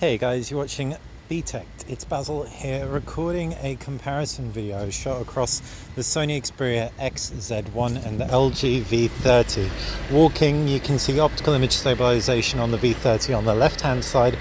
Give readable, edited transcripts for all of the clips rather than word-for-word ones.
Hey guys, you're watching VTech. It's Basil here recording a comparison video shot across the Sony Xperia XZ1 and the LG V30. Walking, you can see optical image stabilization on the V30 on the left hand side.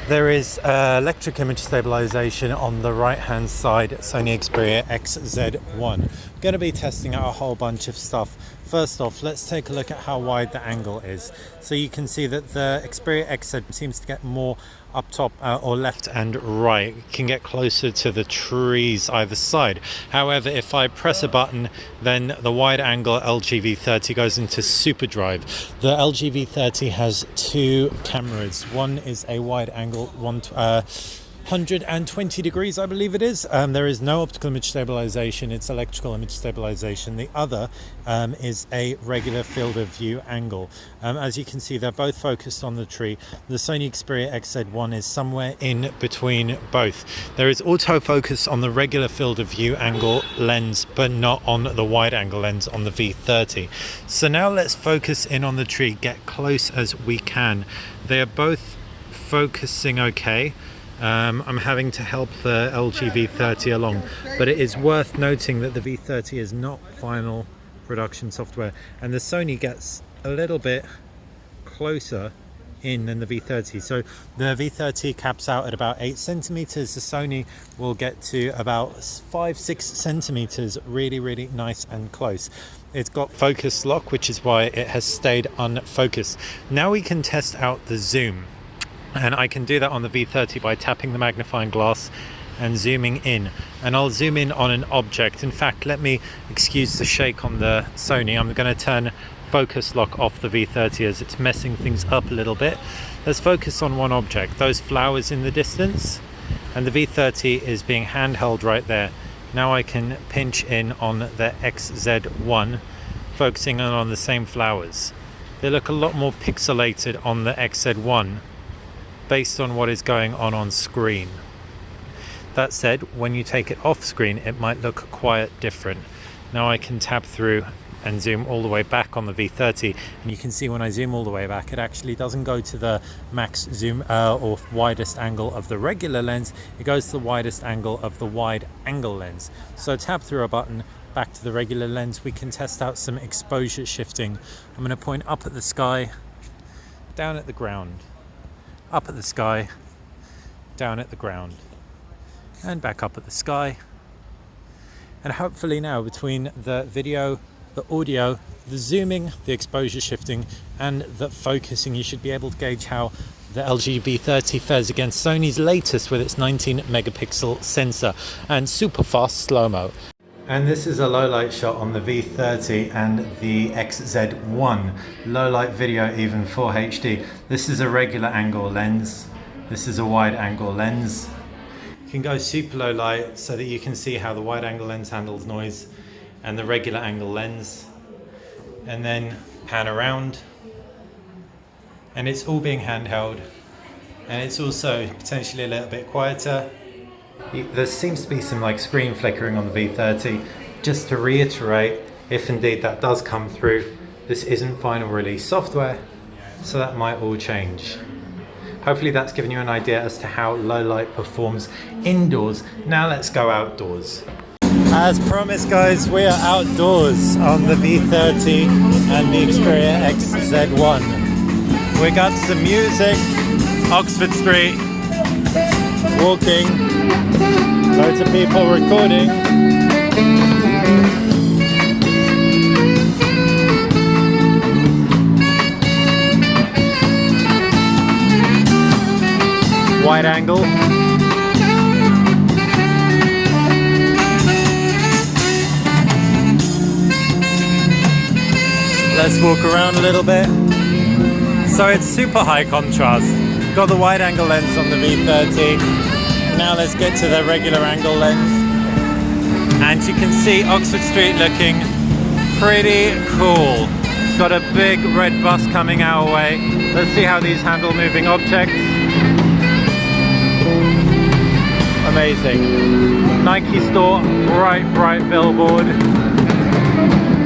There is electric image stabilization on the right hand side, Sony Xperia XZ1. I'm going to be testing out a whole bunch of stuff. First off, let's take a look at how wide the angle is. So you can see that the Xperia XZ seems to get more up top or left and right. You can get closer to the trees either side. However, if I press a button, then the wide angle LG V30 goes into super drive. The LG V30 has two cameras. One is a wide angle 120 degrees, I believe it is. There is no optical image stabilization, it's electrical image stabilization. The other is a regular field of view angle. As you can see, they're both focused on the tree. The Sony Xperia XZ1 is somewhere in between both. There is autofocus on the regular field of view angle lens, but not on the wide angle lens on the V30. So now let's focus in on the tree, get close as we can. They are both focusing okay. I'm having to help the LG V30 along, but it is worth noting that the V30 is not final production software, and the Sony gets a little bit closer in than the V30. So the V30 caps out at about 8 centimeters. The Sony will get to about 5-6 centimeters, really nice and close. It's got focus lock, which is why it has stayed unfocused. Now we can test out the zoom. And I can do that on the V30 by tapping the magnifying glass and zooming in. And I'll zoom in on an object. In fact, let me excuse the shake on the Sony. I'm going to turn focus lock off the V30 as it's messing things up a little bit. Let's focus on one object, those flowers in the distance. And the V30 is being handheld right there. Now I can pinch in on the XZ1, focusing on the same flowers. They look a lot more pixelated on the XZ1. Based on what is going on screen. That said, when you take it off screen, it might look quite different. Now I can tab through and zoom all the way back on the V30, and you can see when I zoom all the way back, it actually doesn't go to the max zoom or widest angle of the regular lens. It goes to the widest angle of the wide angle lens. So tap through a button back to the regular lens. We can test out some exposure shifting. I'm going to point up at the sky, down at the ground. Up at the sky, down at the ground, and back up at the sky. And hopefully now, between the video, the audio, the zooming, the exposure shifting, and the focusing, you should be able to gauge how the LG V30 fares against Sony's latest with its 19 megapixel sensor and super fast slow-mo. And this is a low light shot on the V30 and the XZ1. Low light video, even 4 HD. This is a regular angle lens. This is a wide angle lens. You can go super low light so that you can see how the wide angle lens handles noise and the regular angle lens. And then pan around. And it's all being handheld. And it's also potentially a little bit quieter. There seems to be some screen flickering on the V30. Just to reiterate, if indeed that does come through, this isn't final release software, so that might all change. Hopefully that's given you an idea as to how low light performs indoors. Now let's go outdoors. As promised guys, we are outdoors on the V30 and the Xperia XZ1. We got some music, Oxford Street, walking, loads of people recording. Wide angle. Let's walk around a little bit. So it's super high contrast. Got the wide angle lens on the V30. Now let's get to the regular angle lens. And you can see Oxford Street looking pretty cool. Got a big red bus coming our way. Let's see how these handle moving objects. Amazing. Nike store, bright billboard.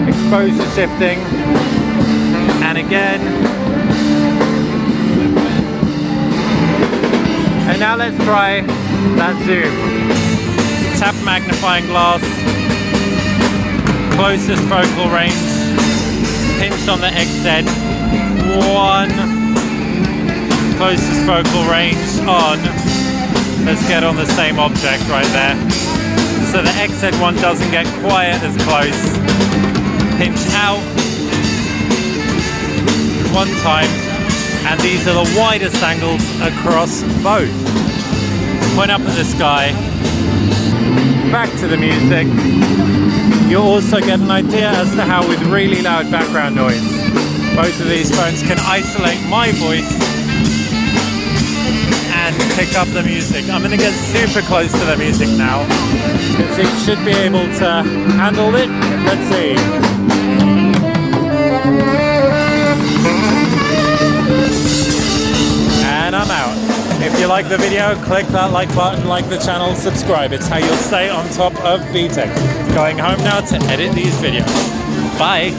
Exposure shifting. And again, now let's try that zoom. Tap magnifying glass, closest focal range, pinch on the XZ, 1, closest focal range on. Let's get on the same object right there. So the XZ1 doesn't get quite as close. Pinch out 1 time, and these are the widest angles across both. Point up at the sky, back to the music. You'll also get an idea as to how with really loud background noise, both of these phones can isolate my voice and pick up the music. I'm going to get super close to the music now, because it should be able to handle it. Let's see. And I'm out. If you like the video, click that like button, like the channel, subscribe. It's how you'll stay on top of VTech. Going home now to edit these videos. Bye.